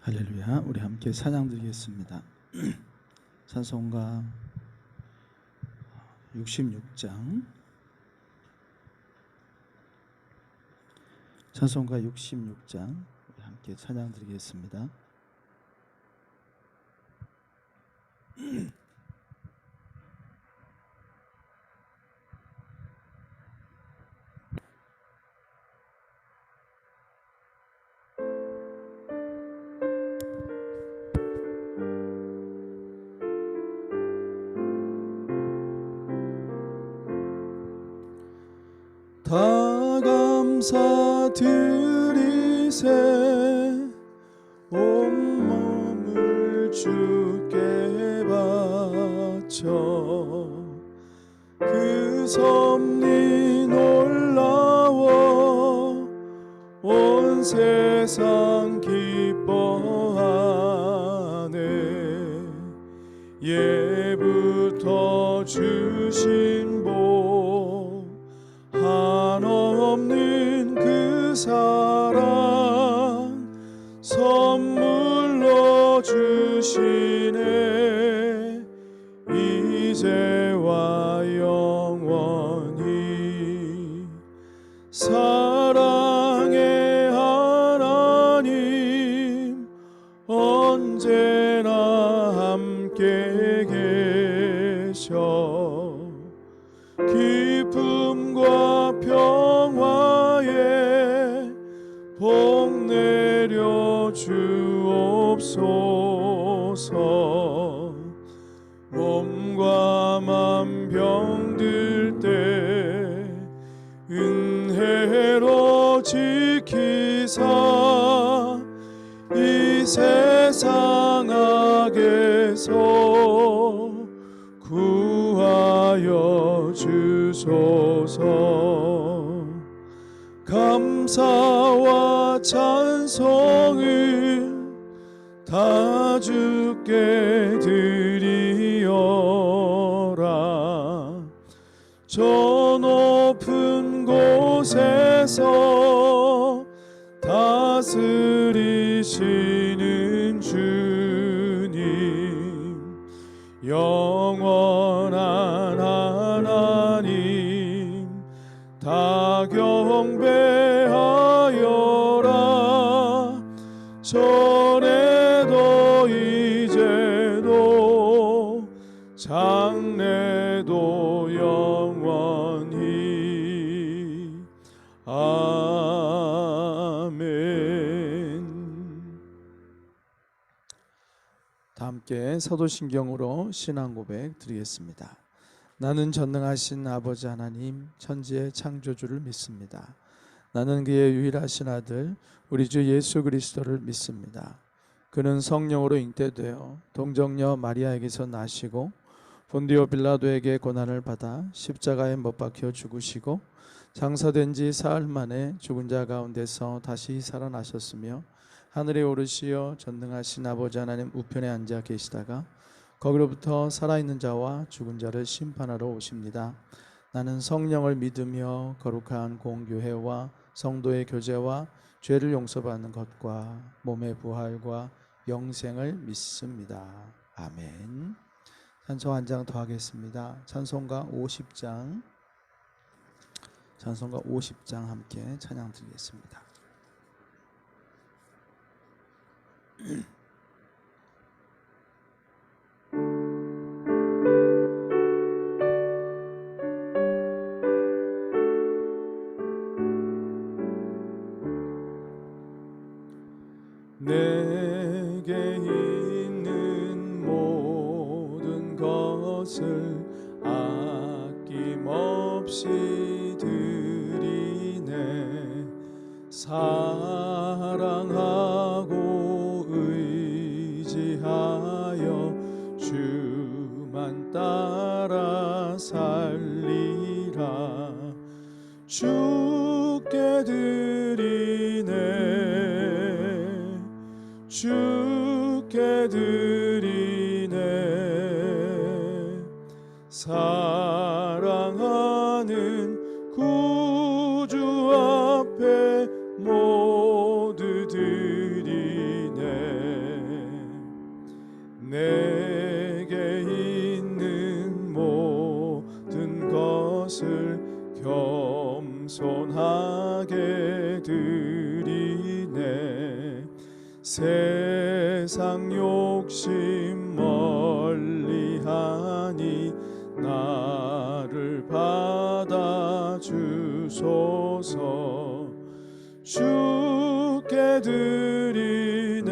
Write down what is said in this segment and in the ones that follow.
할렐루야. 우리 함께 찬양 드리겠습니다. 찬송가 66장 찬송가 66장 우리 함께 찬양 드리겠습니다. 다 감사드리세 온몸을 주께 바쳐 그 섭리 놀라워 온 세상 기뻐하네. 예부터 주신 복 한없는 그 사랑 선물로 주시네. 이제와 영원히 사랑의 하나님 언제나 함께 계셔. 기쁨과 평화에 복 내려 주옵소서. 몸과 맘 병들 때 은혜로 지키사 이 세상 악에서 구하여 주소서. 감사와 찬송을 다 주께 드리어라. 저 높은 곳에서 다스리시는 주님 영원한 하나님 다 경배하여라. 전에도 이제도 장래도 영원히 아멘. 다 함께 사도신경으로 신앙 고백 드리겠습니다. 나는 전능하신 아버지 하나님 천지의 창조주를 믿습니다. 나는 그의 유일하신 아들 우리 주 예수 그리스도를 믿습니다. 그는 성령으로 잉태되어 동정녀 마리아에게서 나시고 본디오 빌라도에게 고난을 받아 십자가에 못 박혀 죽으시고 장사된 지 사흘 만에 죽은 자 가운데서 다시 살아나셨으며 하늘에 오르시어 전능하신 아버지 하나님 우편에 앉아 계시다가 거기로부터 살아있는 자와 죽은 자를 심판하러 오십니다. 나는 성령을 믿으며 거룩한 공교회와 성도의 교제와 죄를 용서받는 것과 몸의 부활과 영생을 믿습니다. 아멘. 찬송 한 장 더 하겠습니다. 찬송가 50장 찬송가 50장 함께 찬양 드리겠습니다. 내게 있는 모든 것을 아낌없이 드리네. 사랑하고 의지하여 주만 따라 살리라. 주께 드리네. 주께 드리네. 사랑하는 구주 앞에 모두 드리네. 겸손하게 드리네. 세상 욕심 멀리하니 나를 받아주소서. 주께 드리네.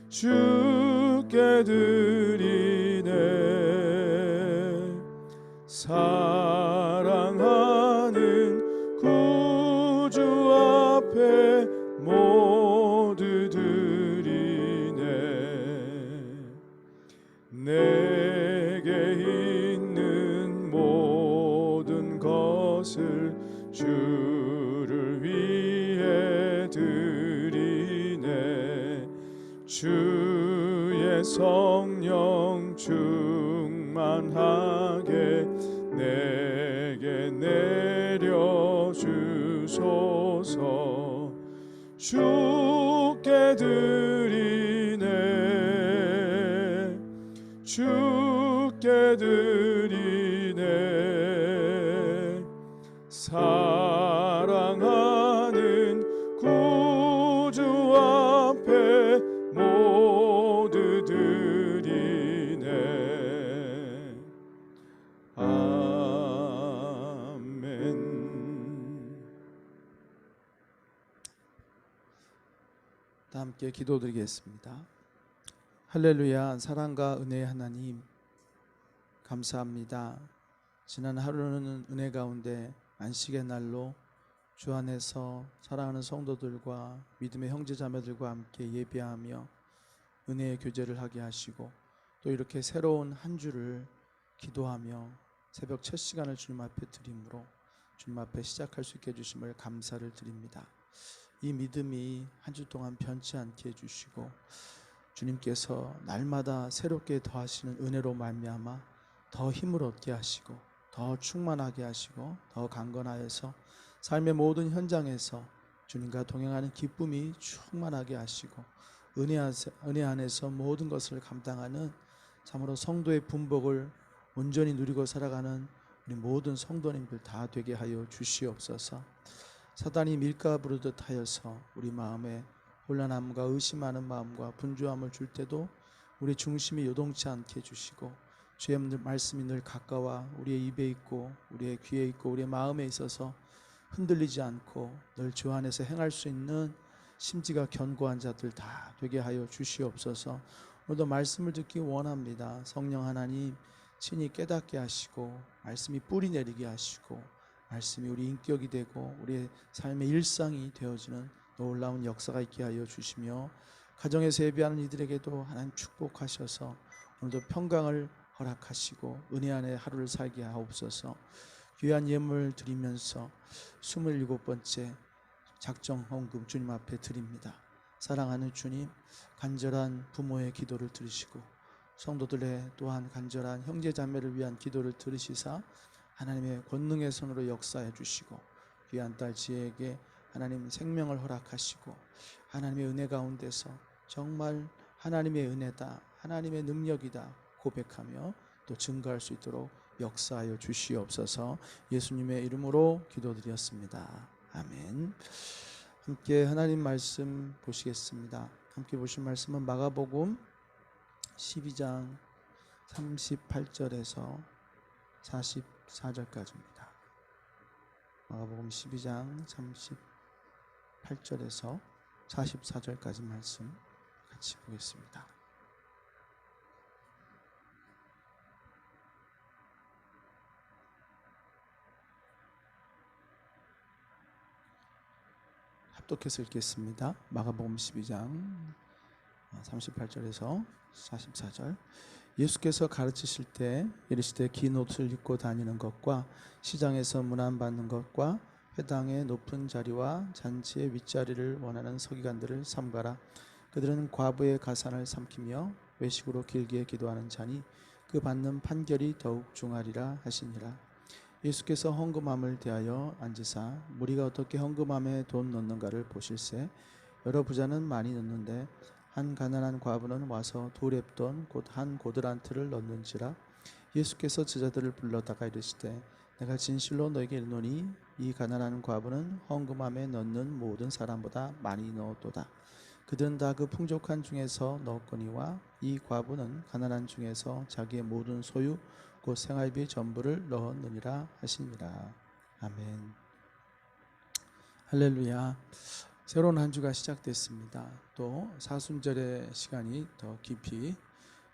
주께 드리네. 사랑하는 구주 앞에 모두 드리네. 내게 있는 모든 것을 주를 위해 드리네. 주의 성령 충만하게 내게 내려주소서. 주께 드리네. 주께 드리네. 사랑하는 구주 앞에 모두 드리네. 아멘. 다 함께 기도드리겠습니다. 할렐루야. 사랑과 은혜의 하나님, 감사합니다. 지난 하루는 은혜 가운데 안식의 날로 주 안에서 사랑하는 성도들과 믿음의 형제자매들과 함께 예배하며 은혜의 교제를 하게 하시고, 또 이렇게 새로운 한 주를 기도하며 새벽 첫 시간을 주님 앞에 드림으로 주님 앞에 시작할 수 있게 해주심을 감사를 드립니다. 이 믿음이 한 주 동안 변치 않게 해주시고, 주님께서 날마다 새롭게 더하시는 은혜로 말미암아 더 힘을 얻게 하시고, 더 충만하게 하시고, 더 강건하여서 삶의 모든 현장에서 주님과 동행하는 기쁨이 충만하게 하시고, 은혜 안에서 모든 것을 감당하는 참으로 성도의 분복을 온전히 누리고 살아가는 우리 모든 성도님들 다 되게 하여 주시옵소서. 사단이 밀가 부르듯 하여서 우리 마음에 혼란함과 의심하는 마음과 분주함을 줄 때도 우리 중심이 요동치 않게 해주시고, 주의 말씀이 늘 가까워 우리의 입에 있고 우리의 귀에 있고 우리의 마음에 있어서 흔들리지 않고 늘 주 안에서 행할 수 있는 심지가 견고한 자들 다 되게 하여 주시옵소서. 오늘도 말씀을 듣기 원합니다. 성령 하나님 친히 깨닫게 하시고, 말씀이 뿌리 내리게 하시고, 말씀이 우리 인격이 되고 우리의 삶의 일상이 되어지는 놀라운 역사가 있게 하여 주시며, 가정에서 예배하는 이들에게도 하나님 축복하셔서 오늘도 평강을 허락하시고 은혜 안에 하루를 살게 하옵소서. 귀한 예물 드리면서 27번째 작정 헌금 주님 앞에 드립니다. 사랑하는 주님, 간절한 부모의 기도를 들으시고 성도들의 또한 간절한 형제 자매를 위한 기도를 들으시사 하나님의 권능의 손으로 역사해 주시고, 귀한 딸 지혜에게 하나님 생명을 허락하시고, 하나님의 은혜 가운데서 정말 하나님의 은혜다, 하나님의 능력이다 고백하며 또 증거할 수 있도록 역사하여 주시옵소서. 예수님의 이름으로 기도드렸습니다. 아멘. 함께 하나님 말씀 보시겠습니다. 함께 보실 말씀은 마가복음 12장 38절에서 44절까지입니다. 마가복음 12장 38절에서 44절까지 말씀 같이 보겠습니다. 합독해서 읽겠습니다. 마가복음 12장 38절에서 44절. 예수께서 가르치실 때 이르시되 긴 옷을 입고 다니는 것과 시장에서 문안받는 것과 회당의 높은 자리와 잔치의 윗자리를 원하는 서기관들을 삼가라. 그들은 과부의 가산을 삼키며 외식으로 길게 기도하는 자니 그 받는 판결이 더욱 중하리라 하시니라. 예수께서 헌금함을 대하여 앉으사 무리가 어떻게 헌금함에 돈 넣는가를 보실세. 여러 부자는 많이 넣는데 한 가난한 과부는 와서 2렙돈 곧 한 고드란트를 넣는지라. 예수께서 제자들을 불러다가 이르시되 내가 진실로 너에게 이르노니 이 가난한 과부는 헌금함에 넣는 모든 사람보다 많이 넣었도다. 그들은 다 그 풍족한 중에서 넣었거니와 이 과부는 가난한 중에서 자기의 모든 소유 곧 생활비 전부를 넣었느니라 하시니라. 아멘. 할렐루야. 새로운 한 주가 시작됐습니다. 또 사순절의 시간이 더 깊이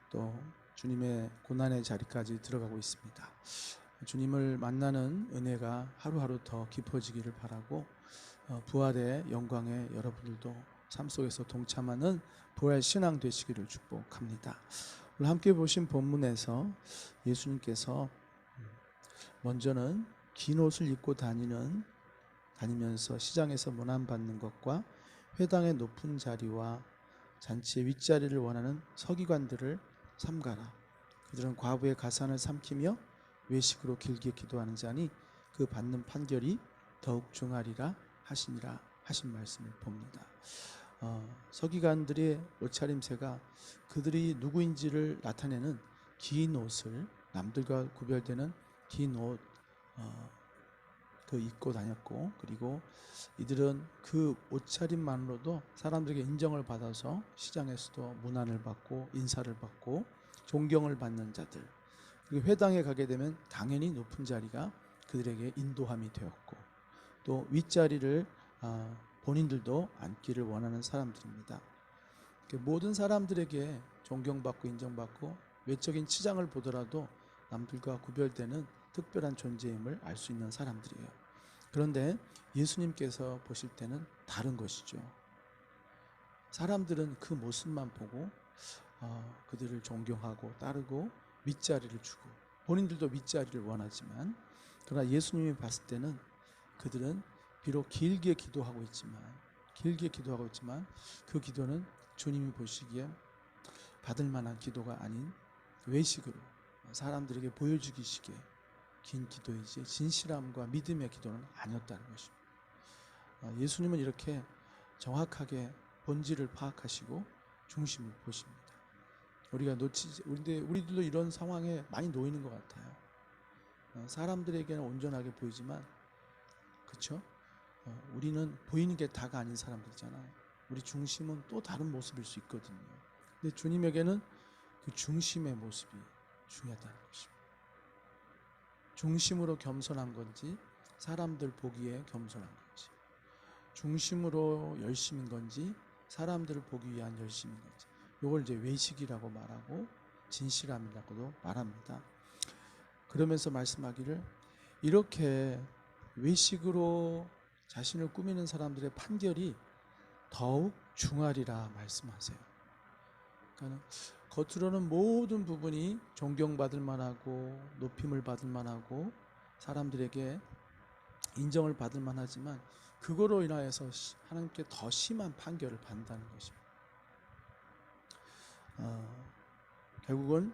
또 주님의 고난의 자리까지 들어가고 있습니다. 주님을 만나는 은혜가 하루하루 더 깊어지기를 바라고 부활의 영광에 여러분들도 삶 속에서 동참하는 부활 신앙 되시기를 축복합니다. 오늘 함께 보신 본문에서 예수님께서 먼저는 긴 옷을 입고 다니면서 시장에서 문안받는 것과 회당의 높은 자리와 잔치의 윗자리를 원하는 서기관들을 삼가라. 그들은 과부의 가산을 삼키며 외식으로 길게 기도하는 자니 그 받는 판결이 더욱 중하리라 하시니라 하신 말씀을 봅니다. 서기관들의 옷차림새가 그들이 누구인지를 나타내는 긴 옷을 남들과 구별되는 긴 옷 그 입고 다녔고, 그리고 이들은 그 옷차림만으로도 사람들에게 인정을 받아서 시장에서도 문안을 받고 인사를 받고 존경을 받는 자들, 그리고 회당에 가게 되면 당연히 높은 자리가 그들에게 인도함이 되었고, 또 윗자리를 본인들도 앉기를 원하는 사람들입니다. 모든 사람들에게 존경받고 인정받고 외적인 치장을 보더라도 남들과 구별되는 특별한 존재임을 알 수 있는 사람들이에요. 그런데 예수님께서 보실 때는 다른 것이죠. 사람들은 그 모습만 보고 그들을 존경하고 따르고 윗자리를 주고 본인들도 윗자리를 원하지만, 그러나 예수님이 봤을 때는 그들은 비록 길게 기도하고 있지만 그 기도는 주님이 보시기에 받을 만한 기도가 아닌 외식으로 사람들에게 보여주기식의 긴 기도이지 진실함과 믿음의 기도는 아니었다는 것입니다. 예수님은 이렇게 정확하게 본질을 파악하시고 중심을 보십니다. 우리들도 이런 상황에 많이 놓이는 것 같아요. 사람들에게는 온전하게 보이지만, 그렇죠? 우리는 보이는 게 다가 아닌 사람들이잖아요. 우리 중심은 또 다른 모습일 수 있거든요. 근데 주님에게는 그 중심의 모습이 중요하다는 것입니다. 중심으로 겸손한 건지 사람들 보기에 겸손한 건지, 중심으로 열심인 건지 사람들을 보기 위한 열심인 건지, 이걸 이제 외식이라고 말하고 진실함이라고도 말합니다. 그러면서 말씀하기를 이렇게 외식으로 자신을 꾸미는 사람들의 판결이 더욱 중하리라 말씀하세요. 그러니까 겉으로는 모든 부분이 존경받을 만하고 높임을 받을 만하고 사람들에게 인정을 받을 만하지만 그거로 인하여서 하나님께 더 심한 판결을 받는다는 것입니다. 결국은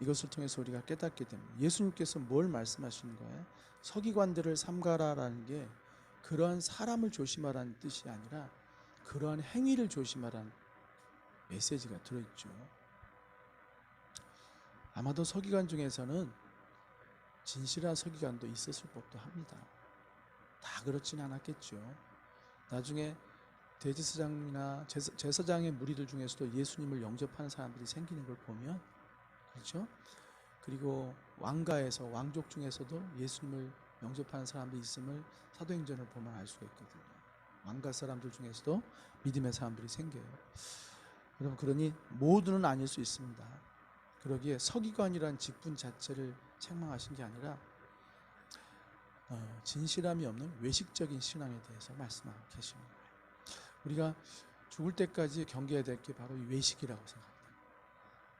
이것을 통해서 우리가 깨닫게 됩니다. 예수님께서 뭘 말씀하시는 거예요? 서기관들을 삼가라라는 게 그러한 사람을 조심하라는 뜻이 아니라 그러한 행위를 조심하라는 메시지가 들어있죠. 아마도 서기관 중에서는 진실한 서기관도 있었을 법도 합니다. 다 그렇지는 않았겠죠. 나중에 대제사장이나 제사장의 무리들 중에서도 예수님을 영접하는 사람들이 생기는 걸 보면, 그렇죠? 그리고 왕가에서 왕족 중에서도 예수님을 영접하는 사람들이 있음을 사도행전을 보면 알 수가 있거든요. 왕가 사람들 중에서도 믿음의 사람들이 생겨요. 여러분, 그러니 모두는 아닐 수 있습니다. 그러기에 서기관이란 직분 자체를 책망하신 게 아니라 진실함이 없는 외식적인 신앙에 대해서 말씀하고 계시는 거예요. 우리가 죽을 때까지 경계해야 될 게 바로 이 외식이라고 생각합니다.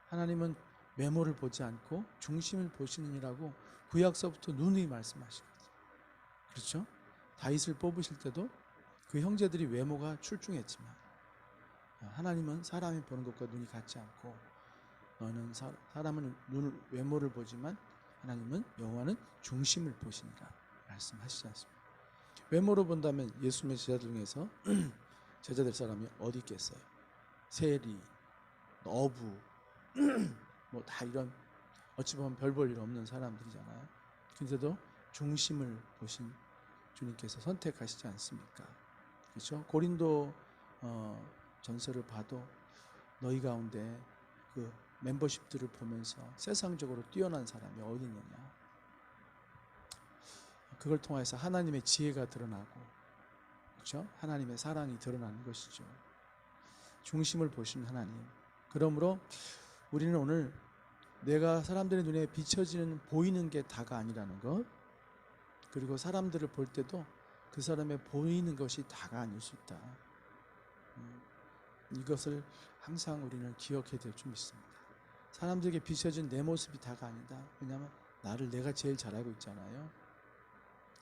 하나님은 외모를 보지 않고 중심을 보시느니라고 구약서부터 누누이 말씀하시거든요. 그렇죠? 다윗을 뽑으실 때도 그 형제들이 외모가 출중했지만 하나님은 사람이 보는 것과 눈이 같지 않고 너는 사람은 외모를 보지만 하나님은 여호와는 중심을 보시니라 말씀하시지 않습니까? 외모로 본다면 예수님의 제자들 중에서 제자될 사람이 어디 있겠어요? 세리, 어부, 뭐 다 이런 어찌 보면 별 볼 일 없는 사람들이잖아요. 근데도 중심을 보신 주님께서 선택하시지 않습니까? 그렇죠? 고린도 전서를 봐도 너희 가운데 그 멤버십들을 보면서 세상적으로 뛰어난 사람이 어디 있느냐? 그걸 통해서 하나님의 지혜가 드러나고, 그렇죠? 하나님의 사랑이 드러나는 것이죠. 중심을 보신 하나님. 그러므로 우리는 오늘 내가 사람들의 눈에 비춰지는 보이는 게 다가 아니라는 것, 그리고 사람들을 볼 때도 그 사람의 보이는 것이 다가 아닐 수 있다. 이것을 항상 우리는 기억해야 될 줄 믿습니다. 사람들에게 비춰진 내 모습이 다가 아니다. 왜냐하면 나를 내가 제일 잘 알고 있잖아요.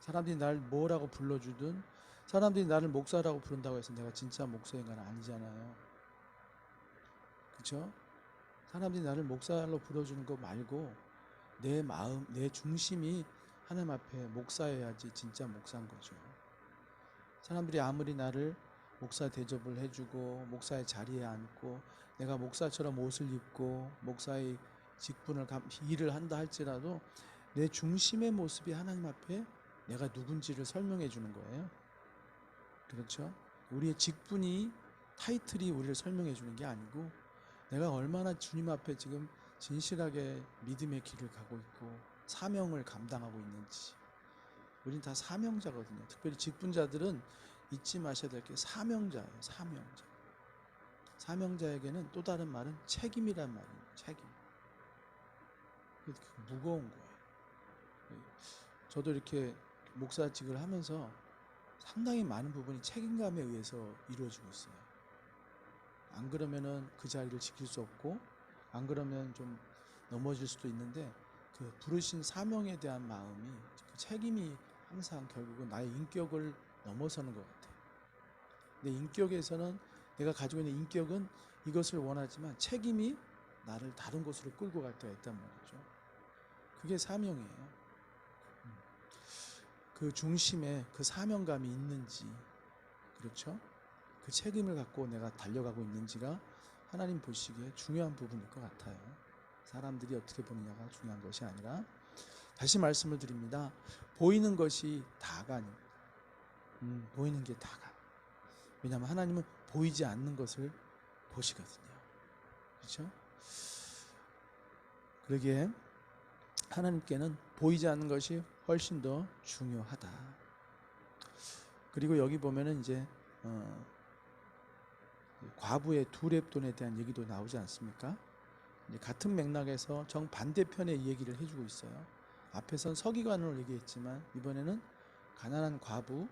사람들이 나를 뭐라고 불러주든, 사람들이 나를 목사라고 부른다고 해서 내가 진짜 목사인 건 아니잖아요. 그렇죠? 사람들이 나를 목사로 불러주는 거 말고 내 마음, 내 중심이 하나님 앞에 목사여야지 진짜 목사인 거죠. 사람들이 아무리 나를 목사 대접을 해주고 목사의 자리에 앉고 내가 목사처럼 옷을 입고 목사의 직분을 일을 한다 할지라도 내 중심의 모습이 하나님 앞에 내가 누군지를 설명해 주는 거예요. 그렇죠? 우리의 직분이, 타이틀이 우리를 설명해 주는 게 아니고 내가 얼마나 주님 앞에 지금 진실하게 믿음의 길을 가고 있고 사명을 감당하고 있는지. 우린 다 사명자거든요. 특별히 직분자들은 잊지 마셔야 될 게 사명자예요. 사명자. 사명자에게는 또 다른 말은 책임이란 말이에요. 책임. 무거운 거예요. 저도 이렇게 목사직을 하면서 상당히 많은 부분이 책임감에 의해서 이루어지고 있어요. 안 그러면은 그 자리를 지킬 수 없고, 안 그러면 좀 넘어질 수도 있는데, 그 부르신 사명에 대한 마음이, 그 책임이 항상 결국은 나의 인격을 넘어서는 것 같아요. 내 인격에서는, 내가 가지고 있는 인격은 이것을 원하지만 책임이 나를 다른 곳으로 끌고 갈 때가 있단 말이죠. 그게 사명이에요. 그 중심에 그 사명감이 있는지, 그렇죠? 그 책임을 갖고 내가 달려가고 있는지가 하나님 보시기에 중요한 부분일 것 같아요. 사람들이 어떻게 보느냐가 중요한 것이 아니라, 다시 말씀을 드립니다. 보이는 것이 다가 아닙니다. 보이는 게 다가. 왜냐하면 하나님은 보이지 않는 것을 보시거든요. 그렇죠? 그러기에 하나님께는 보이지 않는 것이 훨씬 더 중요하다. 그리고 여기 보면은 이제 과부의 두 렙돈에 대한 얘기도 나오지 않습니까? 이제 같은 맥락에서 정반대편의 얘기를 해주고 있어요. 앞에선 서기관을 얘기했지만 이번에는 가난한 과부,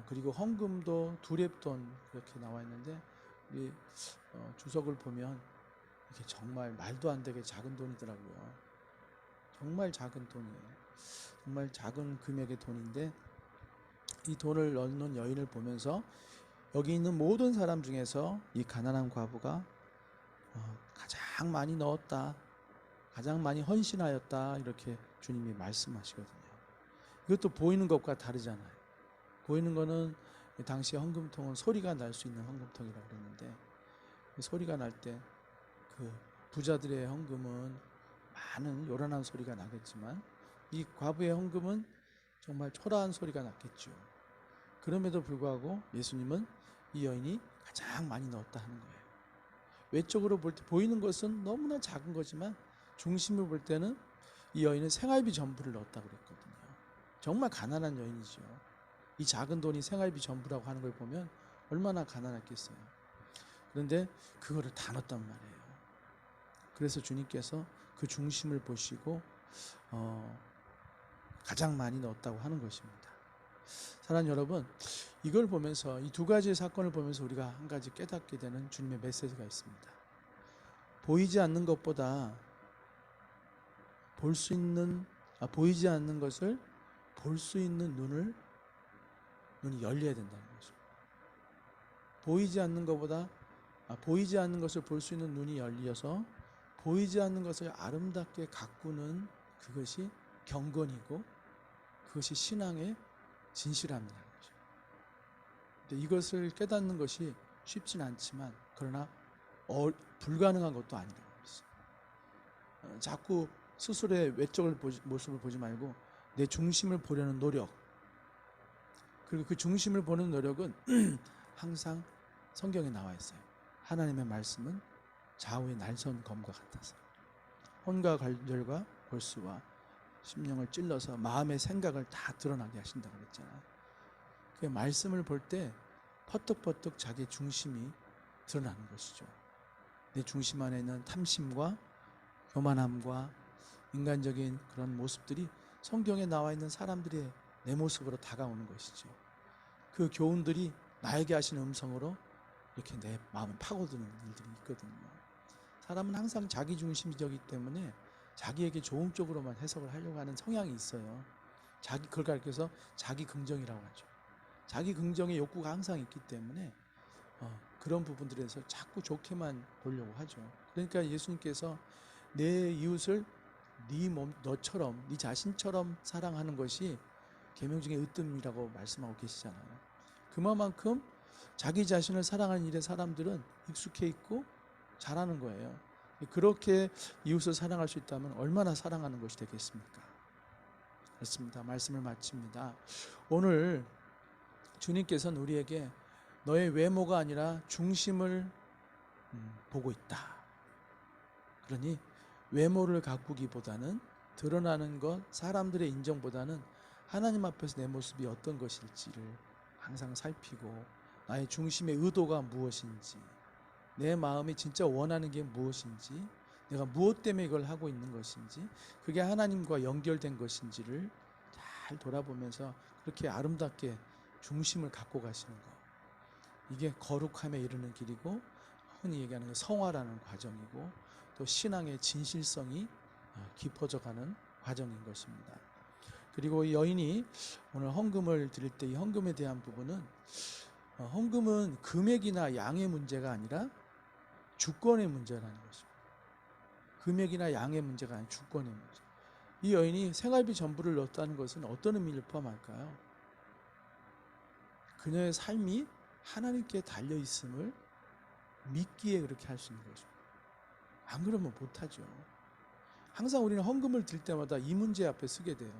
그리고 헌금도 두 렙돈 이렇게 나와 있는데, 우리 주석을 보면 이게 정말 말도 안 되게 작은 돈이더라고요. 정말 작은 돈이에요. 정말 작은 금액의 돈인데, 이 돈을 넣는 여인을 보면서 여기 있는 모든 사람 중에서 이 가난한 과부가 가장 많이 넣었다, 가장 많이 헌신하였다, 이렇게 주님이 말씀하시거든요. 이것도 보이는 것과 다르잖아요. 보이는 거는 당시 헌금통은 소리가 날 수 있는 헌금통이라고 그랬는데, 소리가 날 때 그 부자들의 헌금은 많은 요란한 소리가 나겠지만 이 과부의 헌금은 정말 초라한 소리가 났겠죠. 그럼에도 불구하고 예수님은 이 여인이 가장 많이 넣었다 하는 거예요. 외적으로 볼 때 보이는 것은 너무나 작은 거지만 중심을 볼 때는 이 여인은 생활비 전부를 넣었다고 그랬거든요. 정말 가난한 여인이죠. 이 작은 돈이 생활비 전부라고 하는 걸 보면 얼마나 가난했겠어요. 그런데 그거를 다 넣었단 말이에요. 그래서 주님께서 그 중심을 보시고 가장 많이 넣었다고 하는 것입니다. 사랑하는 여러분, 이걸 보면서, 이 두 가지의 사건을 보면서 우리가 한 가지 깨닫게 되는 주님의 메시지가 있습니다. 보이지 않는 것보다 보이지 않는 것을 볼 수 있는 눈이 열려야 된다는 것입니다. 보이지 않는 것을 볼 수 있는 눈이 열려서 보이지 않는 것을 아름답게 가꾸는, 그것이 경건이고 그것이 신앙의 진실함이라는 것입니다. 근데 이것을 깨닫는 것이 쉽진 않지만, 그러나 불가능한 것도 아니라고 했어요. 자꾸 스스로의 외적을 모습을 보지 말고 내 중심을 보려는 노력, 그리고 그 중심을 보는 노력은 항상 성경에 나와 있어요. 하나님의 말씀은 좌우의 날선 검과 같아서 혼과 관절과 골수와 심령을 찔러서 마음의 생각을 다 드러나게 하신다고 그랬잖아요. 그 말씀을 볼 때 퍼뜩퍼뜩 자기 중심이 드러나는 것이죠. 내 중심 안에 있는 탐심과 교만함과 인간적인 그런 모습들이 성경에 나와 있는 사람들의 내 모습으로 다가오는 것이죠. 그 교훈들이 나에게 하시는 음성으로 이렇게 내 마음을 파고드는 일들이 있거든요. 사람은 항상 자기 중심적이기 때문에 자기에게 좋은 쪽으로만 해석을 하려고 하는 성향이 있어요. 그걸 가르쳐서 자기 긍정이라고 하죠. 자기 긍정의 욕구가 항상 있기 때문에 그런 부분들에서 자꾸 좋게만 보려고 하죠. 그러니까 예수님께서 내 이웃을 네 몸 너처럼, 네 자신처럼 사랑하는 것이 계명 중에 으뜸이라고 말씀하고 계시잖아요. 그만큼 자기 자신을 사랑하는 일에 사람들은 익숙해 있고 잘하는 거예요. 그렇게 이웃을 사랑할 수 있다면 얼마나 사랑하는 것이 되겠습니까? 그렇습니다. 말씀을 마칩니다. 오늘 주님께서는 우리에게 너의 외모가 아니라 중심을 보고 있다. 그러니 외모를 가꾸기보다는 드러나는 것, 사람들의 인정보다는 하나님 앞에서 내 모습이 어떤 것일지를 항상 살피고 나의 중심의 의도가 무엇인지, 내 마음이 진짜 원하는 게 무엇인지, 내가 무엇 때문에 이걸 하고 있는 것인지, 그게 하나님과 연결된 것인지를 잘 돌아보면서 그렇게 아름답게 중심을 갖고 가시는 것, 이게 거룩함에 이르는 길이고 흔히 얘기하는 성화라는 과정이고 또 신앙의 진실성이 깊어져가는 과정인 것입니다. 그리고 이 여인이 오늘 헌금을 드릴 때 이 헌금에 대한 부분은 헌금은 금액이나 양의 문제가 아니라 주권의 문제라는 것입니다. 금액이나 양의 문제가 아니라 주권의 문제. 이 여인이 생활비 전부를 넣었다는 것은 어떤 의미를 포함할까요? 그녀의 삶이 하나님께 달려 있음을 믿기에 그렇게 할 수 있는 것입니다. 안 그러면 못하죠. 항상 우리는 헌금을 드릴 때마다 이 문제 앞에 서게 돼요.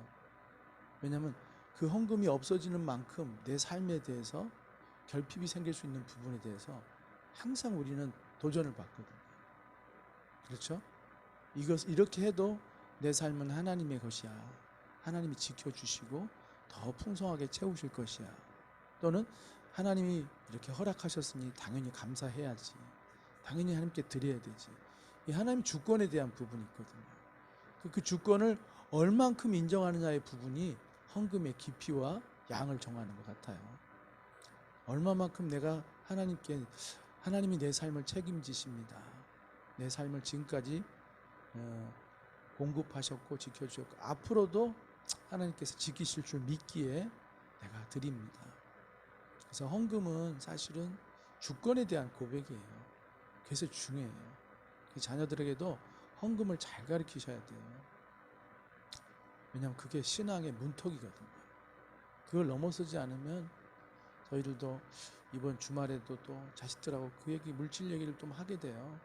왜냐하면 그 헌금이 없어지는 만큼 내 삶에 대해서 결핍이 생길 수 있는 부분에 대해서 항상 우리는 도전을 받거든요. 그렇죠? 이렇게 해도 내 삶은 하나님의 것이야. 하나님이 지켜주시고 더 풍성하게 채우실 것이야. 또는 하나님이 이렇게 허락하셨으니 당연히 감사해야지. 당연히 하나님께 드려야 되지. 이 하나님 주권에 대한 부분이 있거든요. 그 주권을 얼만큼 인정하느냐의 부분이 헌금의 깊이와 양을 정하는 것 같아요. 얼마만큼 내가 하나님이 내 삶을 책임지십니다. 내 삶을 지금까지 공급하셨고 지켜주셨고 앞으로도 하나님께서 지키실 줄 믿기에 내가 드립니다. 그래서 헌금은 사실은 주권에 대한 고백이에요. 그래서 중요해요. 자녀들에게도 헌금을 잘 가르치셔야 돼요. 왜냐하면 그게 신앙의 문턱이거든요. 그걸 넘어서지 않으면 저희들도 이번 주말에도 또 자식들하고 물질 얘기를 좀 하게 돼요.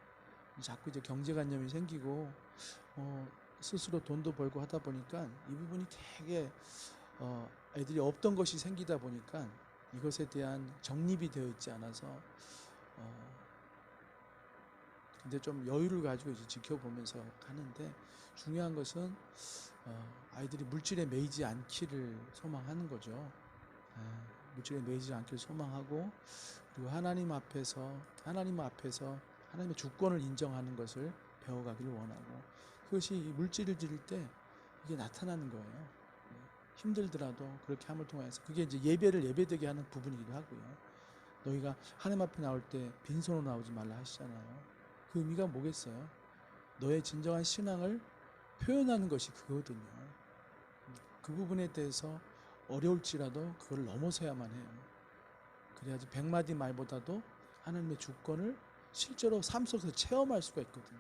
자꾸 이제 경제관념이 생기고 스스로 돈도 벌고 하다 보니까 이 부분이 되게 애들이 없던 것이 생기다 보니까 이것에 대한 정립이 되어 있지 않아서 근데 좀 여유를 가지고 이제 지켜보면서 하는데 중요한 것은 아이들이 물질에 매이지 않기를 소망하는 거죠. 물질에 매이지 않기를 소망하고 그리고 하나님 앞에서 하나님의 주권을 인정하는 것을 배워가기를 원하고 그것이 물질을 드릴 때 이게 나타나는 거예요. 힘들더라도 그렇게 함을 통해서 그게 이제 예배를 예배되게 하는 부분이기도 하고요. 너희가 하나님 앞에 나올 때 빈손으로 나오지 말라 하시잖아요. 그 의미가 뭐겠어요? 너의 진정한 신앙을 표현하는 것이 그거거든요. 그 부분에 대해서 어려울지라도 그걸 넘어서야만 해요. 그래야지 100마디 말보다도 하나님의 주권을 실제로 삶 속에서 체험할 수가 있거든요.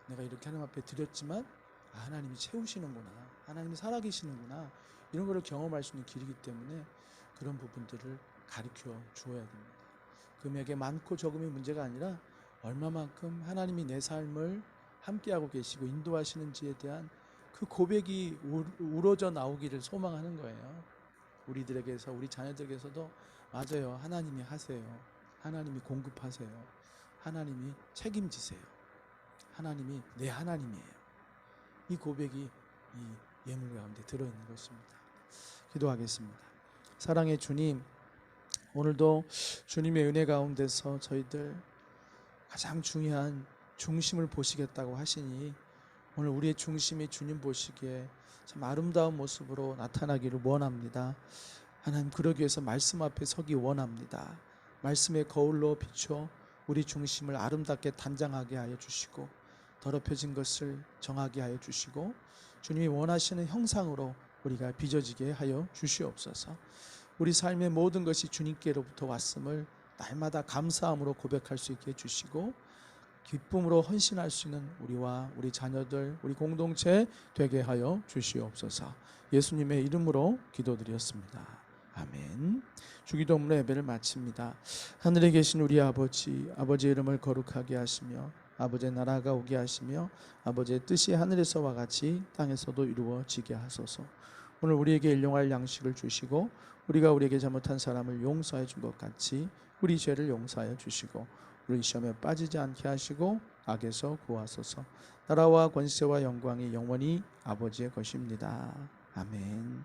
내가 이렇게 하나님 앞에 드렸지만 하나님이 채우시는구나. 하나님이 살아계시는구나. 이런 걸 경험할 수 있는 길이기 때문에 그런 부분들을 가르쳐 주어야 됩니다. 금액의 많고 적음이 문제가 아니라 얼마만큼 하나님이 내 삶을 함께하고 계시고 인도하시는지에 대한 그 고백이 우러져 나오기를 소망하는 거예요. 우리들에게서, 우리 자녀들에게서도 맞아요. 하나님이 하세요. 하나님이 공급하세요. 하나님이 책임지세요. 하나님이 내 하나님이에요. 이 고백이 이 예물 가운데 들어있는 것입니다. 기도하겠습니다. 사랑의 주님, 오늘도 주님의 은혜 가운데서 저희들 가장 중요한 중심을 보시겠다고 하시니 오늘 우리의 중심이 주님 보시기에 참 아름다운 모습으로 나타나기를 원합니다. 하나님, 그러기 위해서 말씀 앞에 서기 원합니다. 말씀의 거울로 비춰 우리 중심을 아름답게 단장하게 하여 주시고 더럽혀진 것을 정하게 하여 주시고 주님이 원하시는 형상으로 우리가 빚어지게 하여 주시옵소서. 우리 삶의 모든 것이 주님께로부터 왔음을 날마다 감사함으로 고백할 수 있게 해주시고 기쁨으로 헌신할 수 있는 우리와 우리 자녀들, 우리 공동체 되게 하여 주시옵소서. 예수님의 이름으로 기도드렸습니다. 아멘. 주기도문의 예배를 마칩니다. 하늘에 계신 우리 아버지, 아버지의 이름을 거룩하게 하시며 아버지의 나라가 오게 하시며 아버지의 뜻이 하늘에서와 같이 땅에서도 이루어지게 하소서. 오늘 우리에게 일용할 양식을 주시고 우리가 우리에게 잘못한 사람을 용서해 준 것 같이 우리 죄를 용서하여 주시고 우리 시험에 빠지지 않게 하시고 악에서 구하소서. 나라와 권세와 영광이 영원히 아버지의 것입니다. 아멘.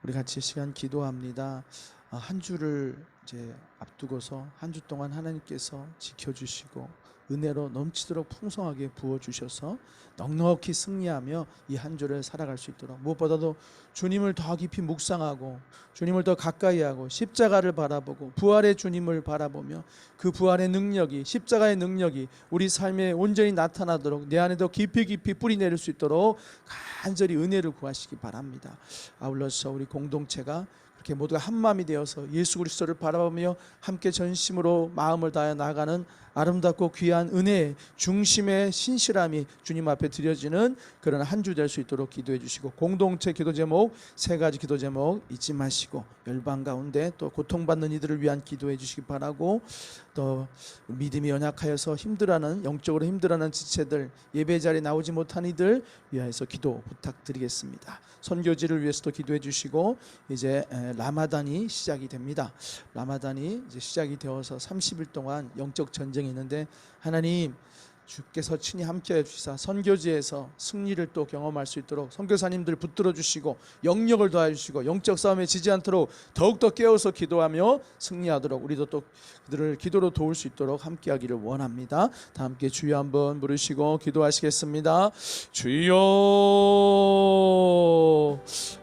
우리 같이 시간 기도합니다. 한 주를 이제 앞두고서 한 주 동안 하나님께서 지켜주시고 은혜로 넘치도록 풍성하게 부어주셔서 넉넉히 승리하며 이 한 주를 살아갈 수 있도록 무엇보다도 주님을 더 깊이 묵상하고 주님을 더 가까이 하고 십자가를 바라보고 부활의 주님을 바라보며 그 부활의 능력이, 십자가의 능력이 우리 삶에 온전히 나타나도록 내 안에 더 깊이 뿌리 내릴 수 있도록 간절히 은혜를 구하시기 바랍니다. 아울러서 우리 공동체가 이렇게 모두가 한 마음이 되어서 예수 그리스도를 바라보며 함께 전심으로 마음을 다해 나아가는 아름답고 귀한 은혜의 중심의 신실함이 주님 앞에 드려지는 그런 한 주 될 수 있도록 기도해 주시고 공동체 기도 제목 3가지 기도 제목 잊지 마시고 열방 가운데 또 고통받는 이들을 위한 기도해 주시기 바라고 또 믿음이 연약하여서 힘들어하는 영적으로 힘들어하는 지체들 예배 자리에 나오지 못한 이들 위하여서 기도 부탁드리겠습니다. 선교지를 위해서도 기도해 주시고 이제 라마단이 시작이 됩니다. 라마단이 이제 시작이 되어서 30일 동안 영적 전쟁이 있는데 하나님 주께서 친히 함께해 주시사 선교지에서 승리를 또 경험할 수 있도록 선교사님들 붙들어 주시고 영력을 더해 주시고 영적 싸움에 지지 않도록 더욱더 깨어서 기도하며 승리하도록 우리도 또 그들을 기도로 도울 수 있도록 함께하기를 원합니다. 다 함께 주여 한번 부르시고 기도하시겠습니다. 주여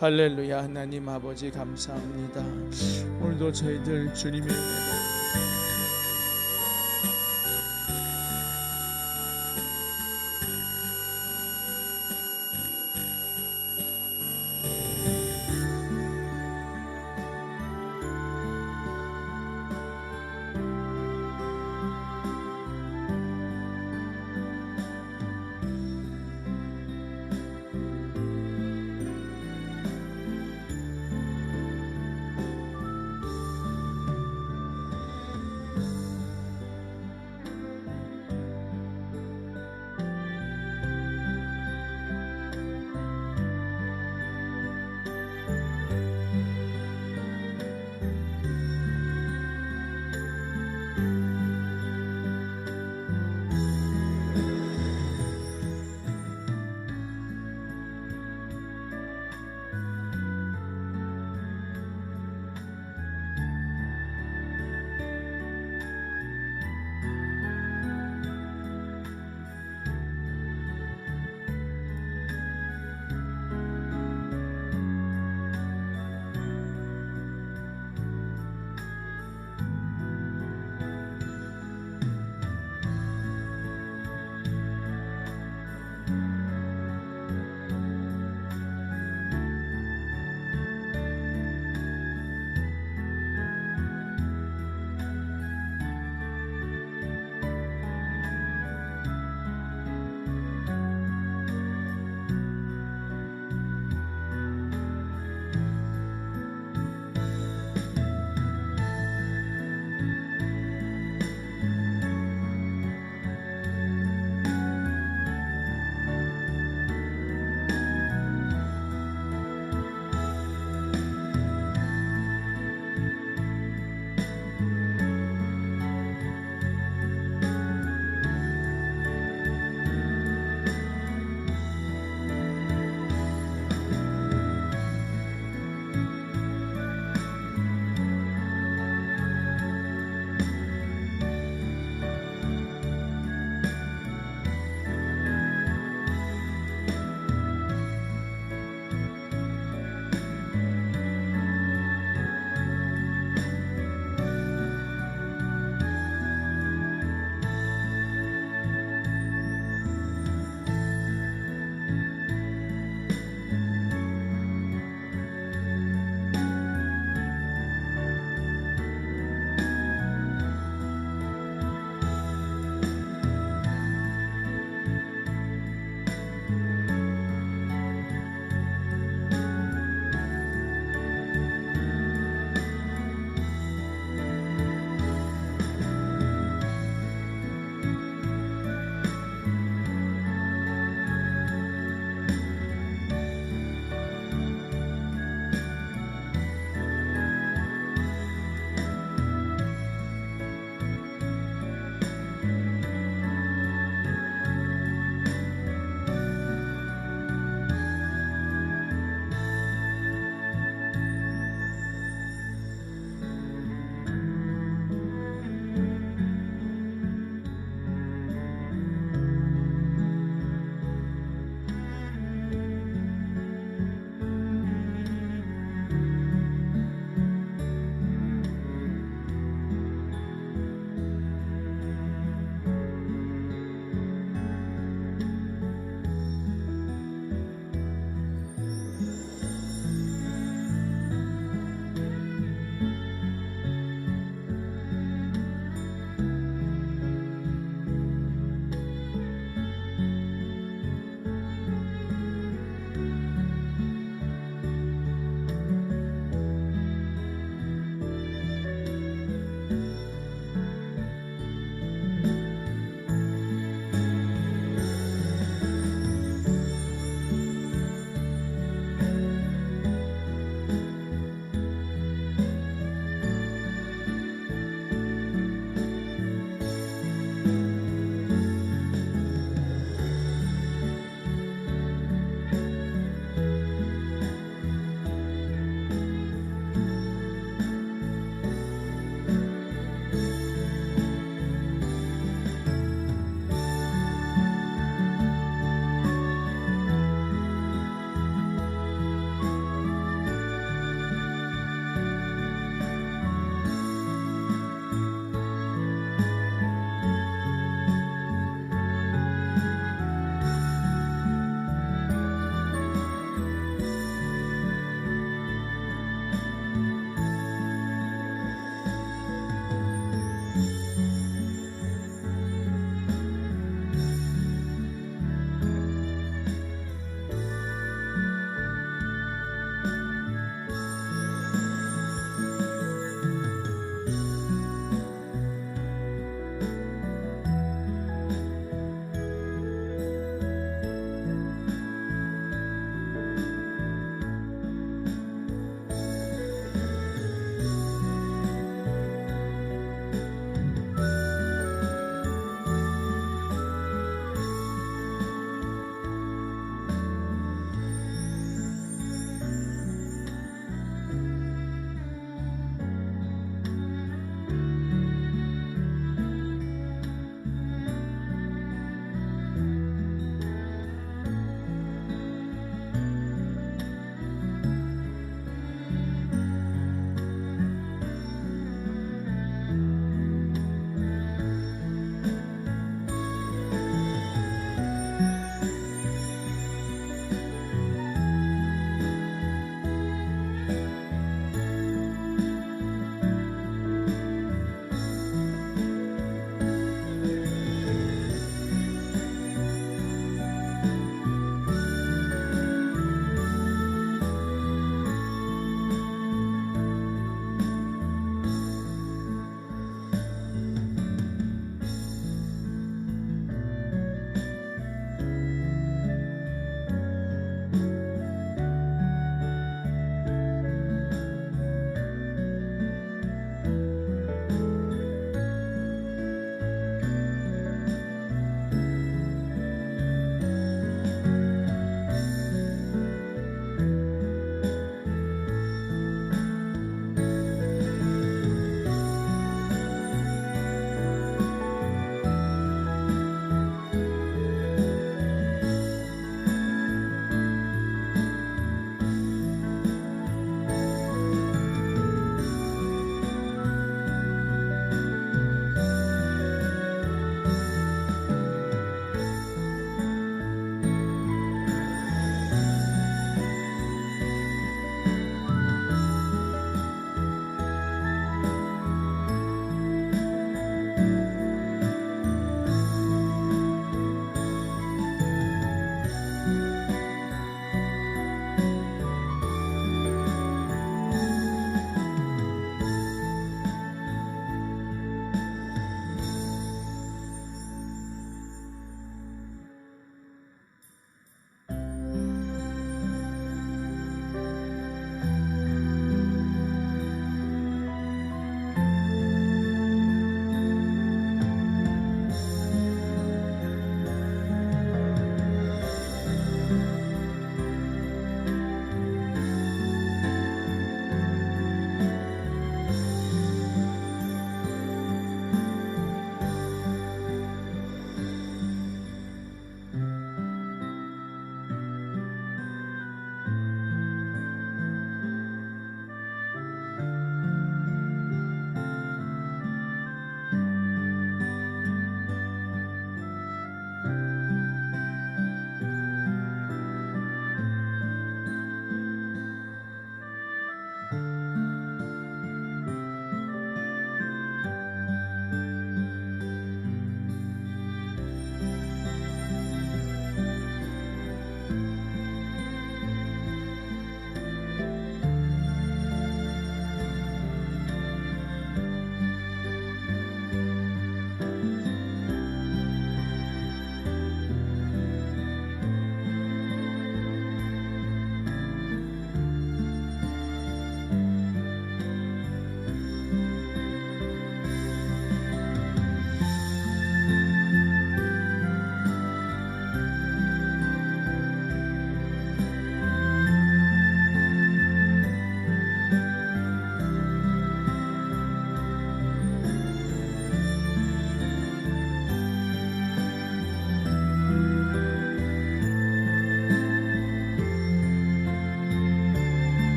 할렐루야. 하나님 아버지 감사합니다. 오늘도 저희들 주님의 은혜로